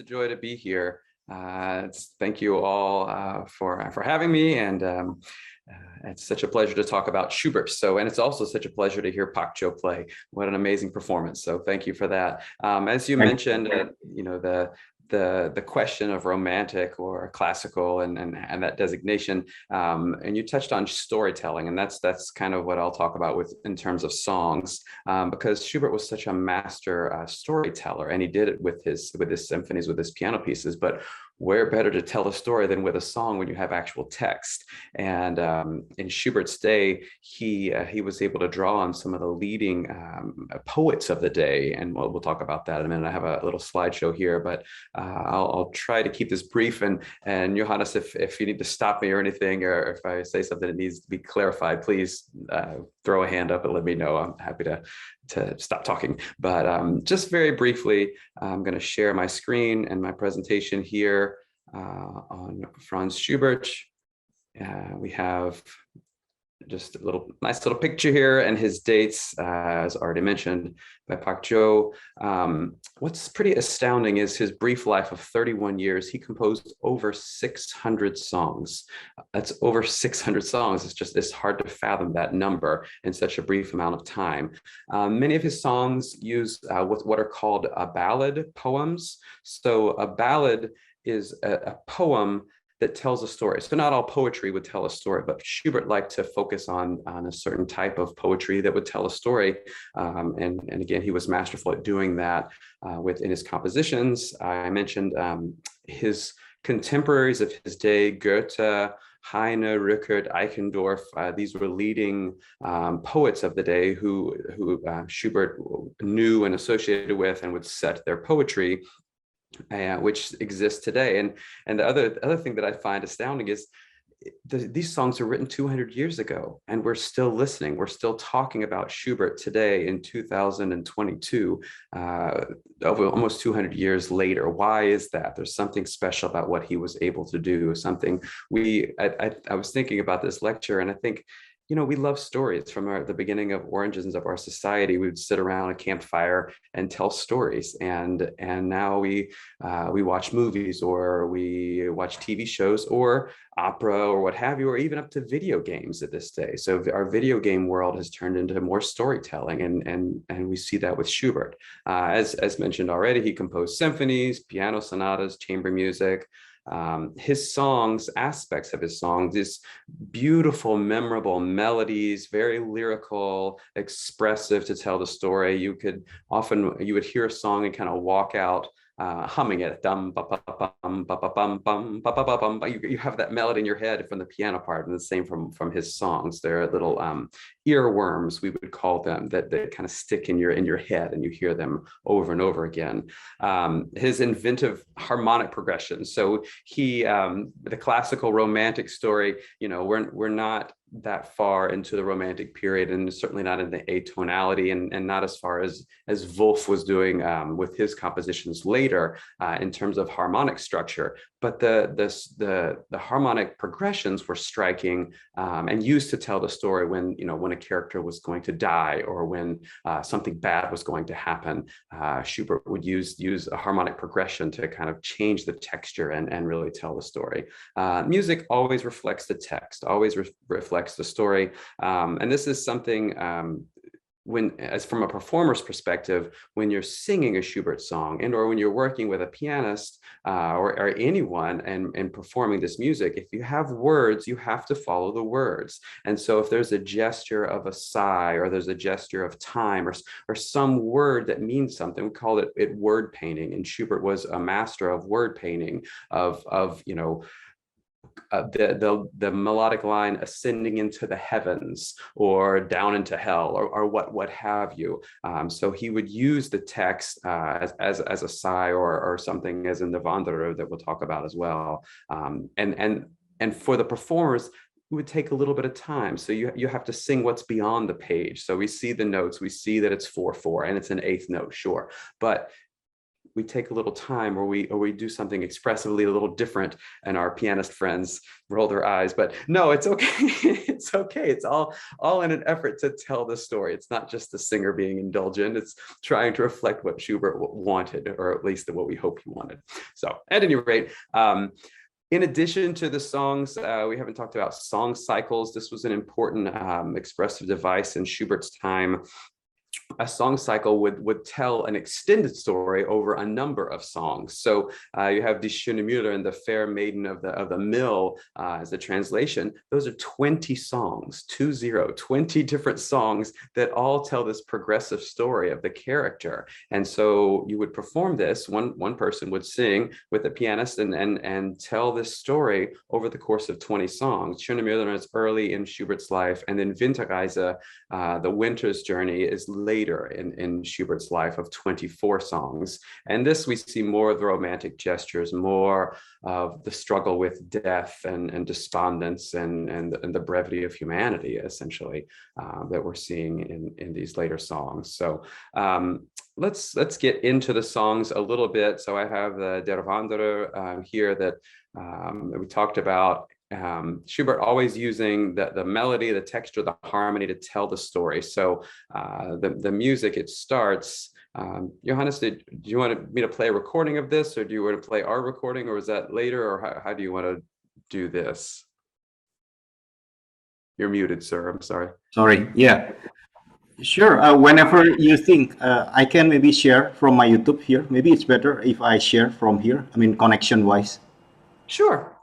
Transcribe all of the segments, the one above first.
a joy to be here. Thank you all for having me, and it's such a pleasure to talk about Schubert. And it's also such a pleasure to hear Pak Jo play. What an amazing performance! So thank you for that. As you mentioned, the question of romantic or classical and that designation, and you touched on storytelling, and that's kind of what I'll talk about in terms of songs, because Schubert was such a master storyteller, and he did it with his symphonies, with his piano pieces. But where better to tell a story than with a song when you have actual text? And in Schubert's day, he was able to draw on some of the leading poets of the day, and we'll talk about that in a minute. I have a little slideshow here, but I'll try to keep this brief. And Johannes, if you need to stop me or anything, or if I say something that needs to be clarified, please throw a hand up and let me know. I'm happy to stop talking. But just very briefly, I'm going to share my screen and my presentation here on Franz Schubert. We have just a nice little picture here, and his dates, as already mentioned by Pak Jo. What's pretty astounding is his brief life of 31 years. He composed over 600 songs. That's over 600 songs. It's hard to fathom that number in such a brief amount of time. Many of his songs use what are called ballad poems. So a ballad is a poem that tells a story. So not all poetry would tell a story, but Schubert liked to focus on a certain type of poetry that would tell a story. And again, he was masterful at doing that within his compositions. I mentioned his contemporaries of his day: Goethe, Heine, Rückert, Eichendorff. These were leading poets of the day who Schubert knew and associated with and would set their poetry, which exists today. And the other thing that I find astounding is these songs are written 200 years ago, and we're still listening. We're still talking about Schubert today in 2022, over almost 200 years later. Why is that? There's something special about what he was able to do. Something I was thinking about this lecture, and I think, we love stories. From the beginning of origins of our society, we would sit around a campfire and tell stories. And now we watch movies, or we watch TV shows, or opera, or what have you, or even up to video games at this day. So our video game world has turned into more storytelling, and we see that with Schubert. As mentioned already, he composed symphonies, piano sonatas, chamber music. His songs, aspects of his songs, these beautiful, memorable melodies, very lyrical, expressive to tell the story. You would hear a song and kind of walk out humming it. Dum ba ba bum ba ba bum bum ba ba ba bum. You have that melody in your head from the piano part, and the same from his songs. They're little earworms, we would call them, that kind of stick in your head, and you hear them over and over again. His inventive harmonic progression. So the classical romantic story, we're not that far into the romantic period, and certainly not in the atonality, and not as far as Wolf was doing with his compositions later in terms of harmonic structure. But the harmonic progressions were striking and used to tell the story when a character was going to die, or when something bad was going to happen. Schubert would use a harmonic progression to kind of change the texture and really tell the story. Music always reflects the text, always reflects the story. And this is something as from a performer's perspective, when you're singing a Schubert song, or when you're working with a pianist or anyone and performing this music, if you have words, you have to follow the words. And so if there's a gesture of a sigh, or there's a gesture of time, or some word that means something, we call it word painting. And Schubert was a master of word painting, of the melodic line ascending into the heavens, or down into hell, or what have you. So he would use the text as a sigh, or something as in the Wanderer that we'll talk about as well. And for the performers, it would take a little bit of time. So you have to sing what's beyond the page. So we see the notes, we see that it's 4/4, and it's an eighth note, sure, but we take a little time, or we do something expressively a little different, and our pianist friends roll their eyes. But no, it's okay. It's okay. It's all in an effort to tell the story. It's not just the singer being indulgent. It's trying to reflect what Schubert wanted, or at least what we hope he wanted. So at any rate, in addition to the songs, we haven't talked about song cycles. This was an important expressive device in Schubert's time. A song cycle would tell an extended story over a number of songs. So you have Die schöne Mütter and the Fair Maiden of the Mill as the translation. Those are 20 songs, 20 different songs that all tell this progressive story of the character. And so you would perform this, one person would sing with a pianist and tell this story over the course of 20 songs. Schöne Mütter is early in Schubert's life, and then Winterreise, the Winter's Journey, is later in Schubert's life, of 24 songs. And this, we see more of the romantic gestures, more of the struggle with death and despondence and the brevity of humanity, essentially, that we're seeing in these later songs. So let's get into the songs a little bit. So I have the Der Wanderer here that we talked about. Schubert always using the melody, the texture, the harmony to tell the story. So the music, it starts. Johannes, do you want me to play a recording of this, or do you want to play our recording, or is that later, or how do you want to do this? You're muted, sir. I'm sorry. Sorry. Yeah. Sure. Whenever you think, I can maybe share from my YouTube here. Maybe it's better if I share from here. I mean, connection-wise. Sure.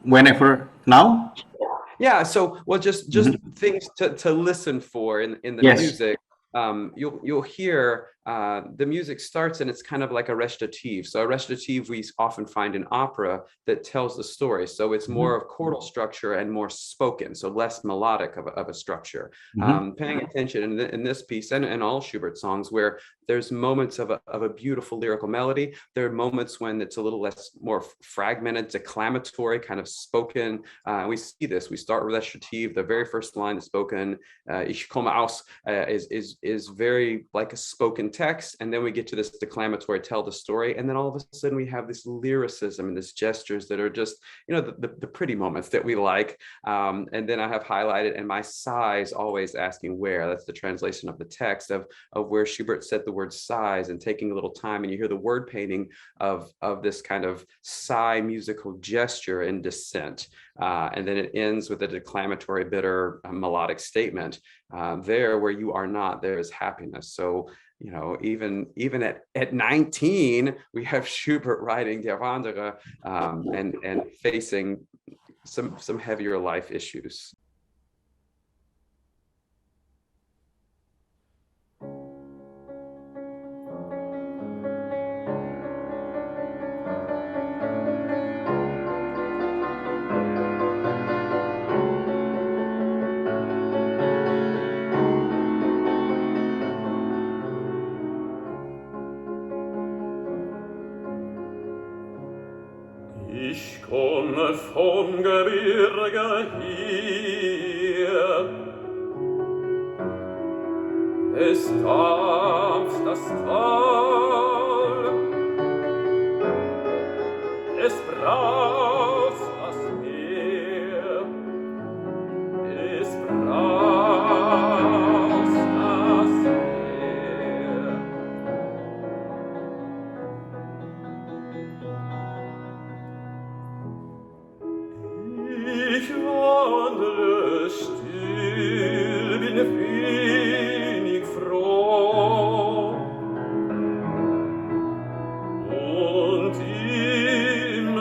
Whenever now? Yeah. So, well, just things to listen for in the Yes. music. You'll hear the music starts, and it's kind of like a recitative. So a recitative we often find in opera that tells the story. So it's more of chordal structure and more spoken, so less melodic of a structure. Paying attention in this piece and all Schubert songs where there's moments of a beautiful lyrical melody. There are moments when it's a little more fragmented, declamatory, kind of spoken. We see this. We start with recitative. The very first line is spoken. Ich komme aus is very like a spoken text, and then we get to this declamatory, tell the story, and then all of a sudden we have this lyricism and this gestures that are just, you know, the pretty moments that we like. And then I have highlighted, and my sighs always asking where. That's the translation of the text of where Schubert said the word sighs, and taking a little time, and you hear the word painting of this kind of sigh musical gesture in descent. And then it ends with a declamatory, bitter, melodic statement. There where you are not, there is happiness. So, you know, even at 19, we have Schubert writing Der Wanderer and facing some heavier life issues. Ich komme vom Gebirge hier, es dampft das Tal, es braust das Meer, es braust das Meer. Ich wandle still, bin wenig froh, und im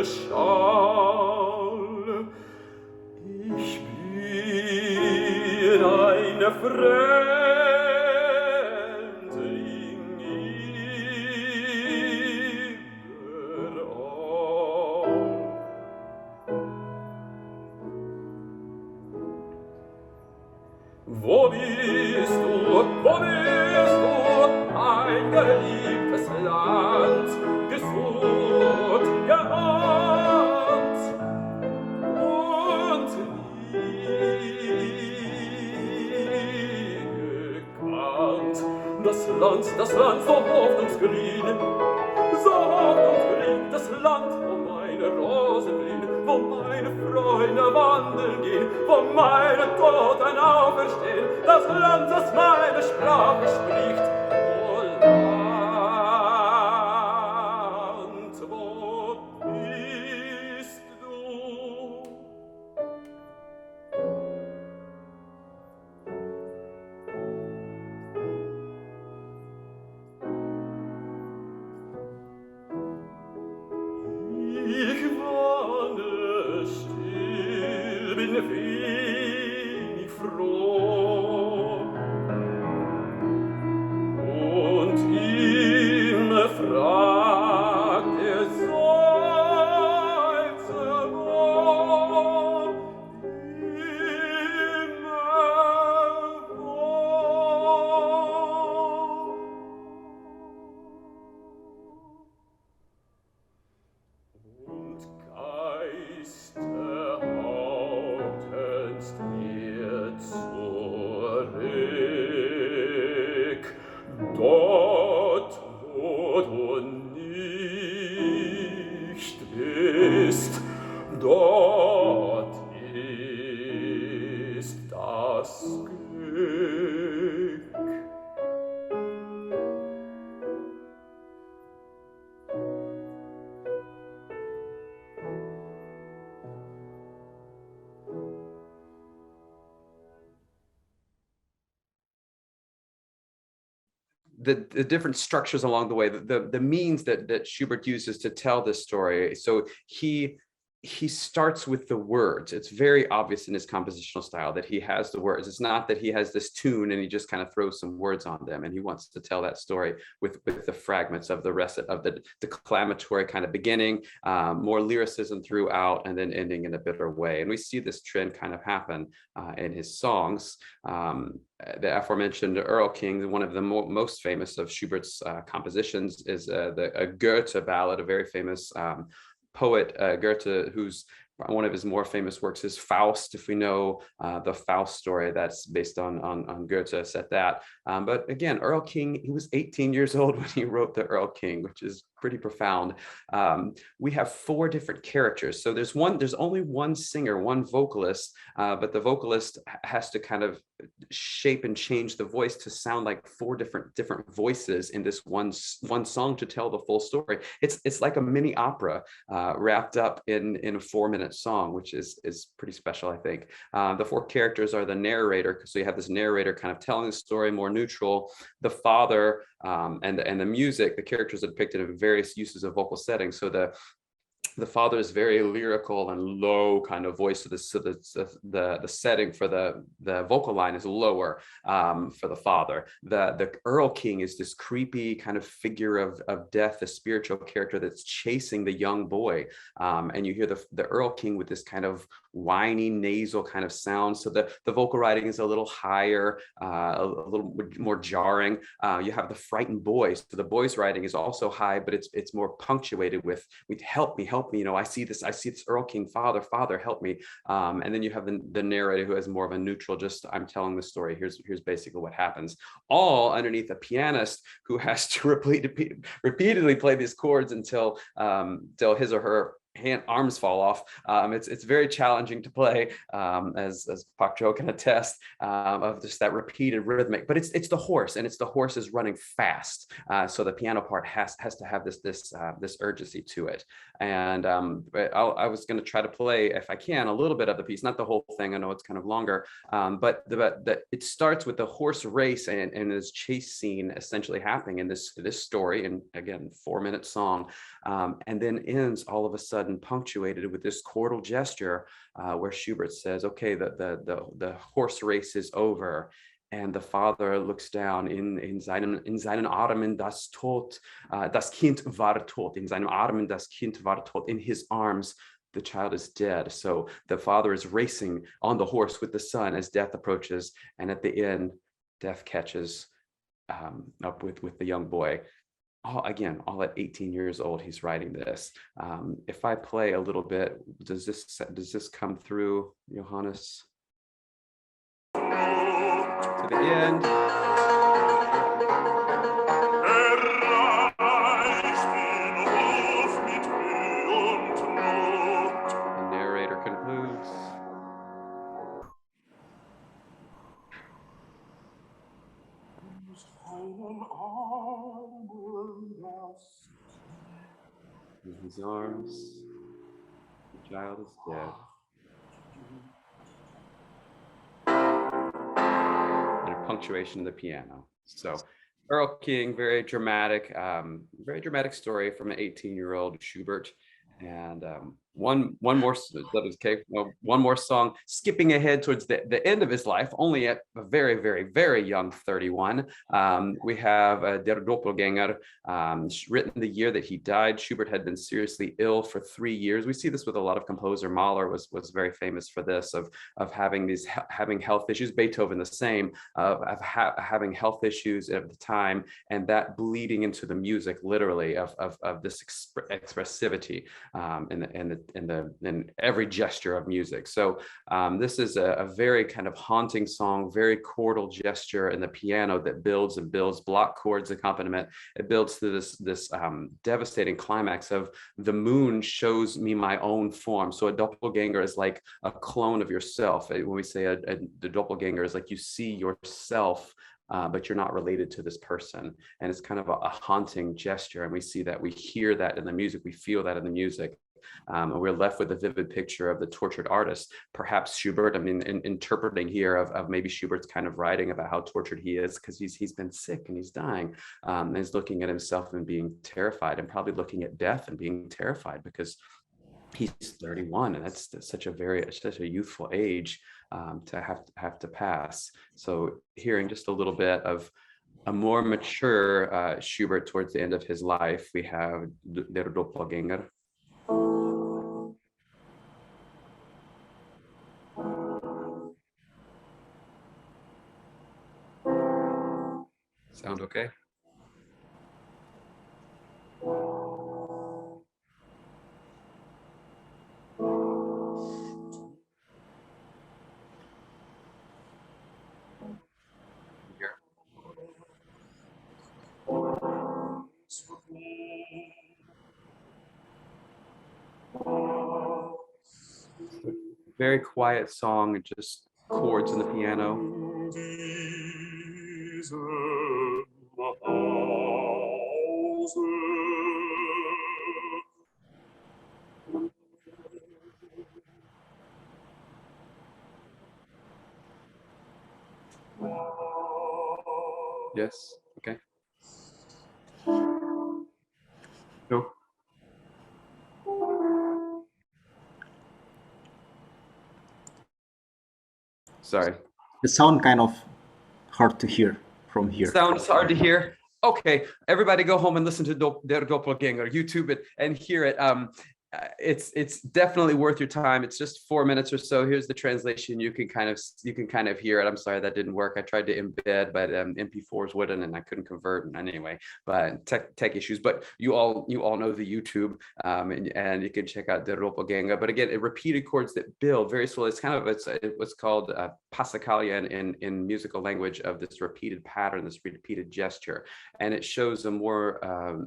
Schall. Ich bin eine Fremdling überall. Wo bist du, mein geliebtes Land, gesucht, geahnt und nie gekannt? Das Land so hoffnungsgrün, das Land, wo meine Rosen blühen, wo meine Freunde wandeln gehen, wo meine Toten auferstehen, das Land, das meine Sprache spricht. O Land, wo bist du? Ich wandle still, bin wenig froh und immer fragt der Seufzer, wo immer wo. Und geisterhautend wir zurück, dort, wo du nicht bist, dort ist das Glück. The different structures along the way, the means that Schubert uses to tell this story. So he starts with the words. It's very obvious in his compositional style that he has the words. It's not that he has this tune and he just kind of throws some words on them, and he wants to tell that story with the fragments of the rest of the declamatory kind of beginning, more lyricism throughout, and then ending in a bitter way. And we see this trend kind of happen in his songs. The aforementioned Erl King, one of the most famous of Schubert's compositions, is a Goethe ballad, a very famous poet, Goethe, who's one of his more famous works is Faust. If we know the Faust story, that's based on Goethe, said that. But again, Erl King, he was 18 years old when he wrote the Erl King, which is pretty profound. We have 4 different characters. So there's only one singer, one vocalist, but the vocalist has to kind of shape and change the voice to sound like 4 different voices in this one song to tell the full story. It's like a mini opera wrapped up in a 4-minute song, which is pretty special, I think. The 4 characters are the narrator, so you have this narrator kind of telling the story, more neutral, the father, and the music. The characters are depicted in various uses of vocal settings. So the father is very lyrical and low kind of voice. So the setting for the vocal line is lower for the father. The Erl King is this creepy kind of figure of death, a spiritual character that's chasing the young boy. And you hear the Erl King with this kind of whiny nasal kind of sound. So the vocal writing is a little higher, a little more jarring. You have the frightened boy. So the boy's writing is also high, but it's more punctuated with help me, you know, I see this Erl King, father, help me. And then you have the narrator who has more of a neutral, just I'm telling the story. Here's basically what happens. All underneath a pianist who has to repeatedly play these chords until his or her arms fall off. It's very challenging to play, as Pak Jo can attest, of just that repeated rhythmic. But it's the horse, and it's the horse is running fast. So the piano part has to have this urgency to it. And but I was going to try to play, if I can, a little bit of the piece, not the whole thing. I know it's kind of longer, but it starts with the horse race and this chase scene essentially happening in this story, and again, 4-minute song, and then ends all of a sudden punctuated with this chordal gesture where Schubert says, "Okay, the horse race is over." And the father looks down in seinen Armen das Tod, das Kind war tot, in seinen Armen das Kind war tot, in his arms the child is dead. So the father is racing on the horse with the son as death approaches, and at the end, death catches up with the young boy. All at 18 years old, he's writing this. If I play a little bit, does this come through, Johannes? To the end. The narrator concludes. In his arms, the child is dead. And a punctuation of the piano. So Earl King, very dramatic story from an 18-year-old Schubert. And one more song, skipping ahead towards the end of his life, only at a very, very, very young 31. We have Der Doppelgänger, written the year that he died. Schubert had been seriously ill for 3 years. We see this with a lot of composer. Mahler was very famous for this, of having health issues. Beethoven the same, of having health issues at the time, and that bleeding into the music, literally, of this expressivity in every gesture of music. So this is a very kind of haunting song, very chordal gesture in the piano that builds and builds, block chords accompaniment. It builds to this devastating climax of the moon shows me my own form. So a doppelganger is like a clone of yourself. When we say the doppelganger is like you see yourself, but you're not related to this person. And it's kind of a haunting gesture. And we see that, we hear that in the music, we feel that in the music. And we're left with a vivid picture of the tortured artist. Perhaps Schubert, I mean, interpreting here of maybe Schubert's kind of writing about how tortured he is because he's been sick and he's dying. And he's looking at himself and being terrified, and probably looking at death and being terrified because he's 31, and that's such a youthful age to have to pass. So hearing just a little bit of a more mature Schubert towards the end of his life, we have Der Doppelgänger. Sound okay? Very quiet song, just chords in the piano. Yes, okay. No. Sorry. The sound kind of hard to hear from here. Sounds hard to hear. Okay, everybody go home and listen to Der Doppelgänger, YouTube it and hear it. It's definitely worth your time. It's just 4 minutes or so. Here's the translation. You can kind of hear it. I'm sorry that didn't work. I tried to embed, but MP4s wouldn't, and I couldn't convert. And anyway, but tech issues. But you all know the YouTube, and you can check out Der Doppelgänger. But again, it repeated chords that build very slowly. It's what's called passacaglia in musical language, of this repeated pattern, this repeated gesture, and it shows a more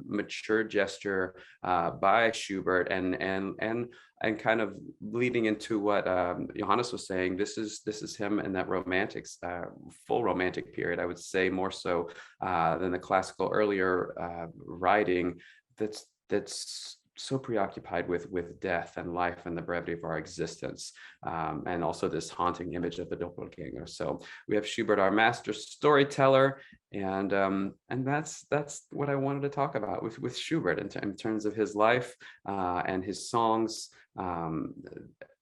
mature gesture by Schubert, and kind of leading into what Johannes was saying. This is him in that full romantic period. I would say more so than the classical earlier writing. That's so preoccupied with death and life and the brevity of our existence, and also this haunting image of the doppelganger. So we have Schubert, our master storyteller, and that's what I wanted to talk about with Schubert in terms of his life and his songs.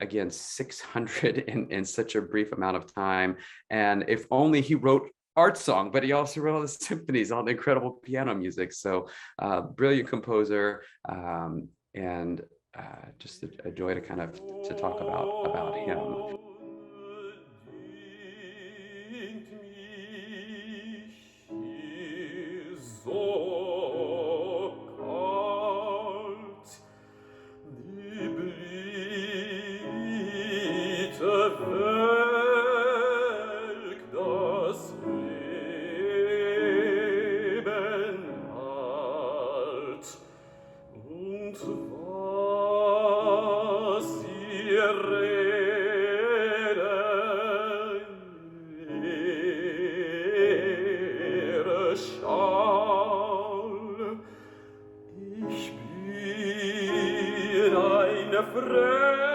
Again, 600 in such a brief amount of time, and if only he wrote art song, but he also wrote all the symphonies, all the incredible piano music. So brilliant composer, and just a joy to kind of to talk about him. Ich bin eine Fremde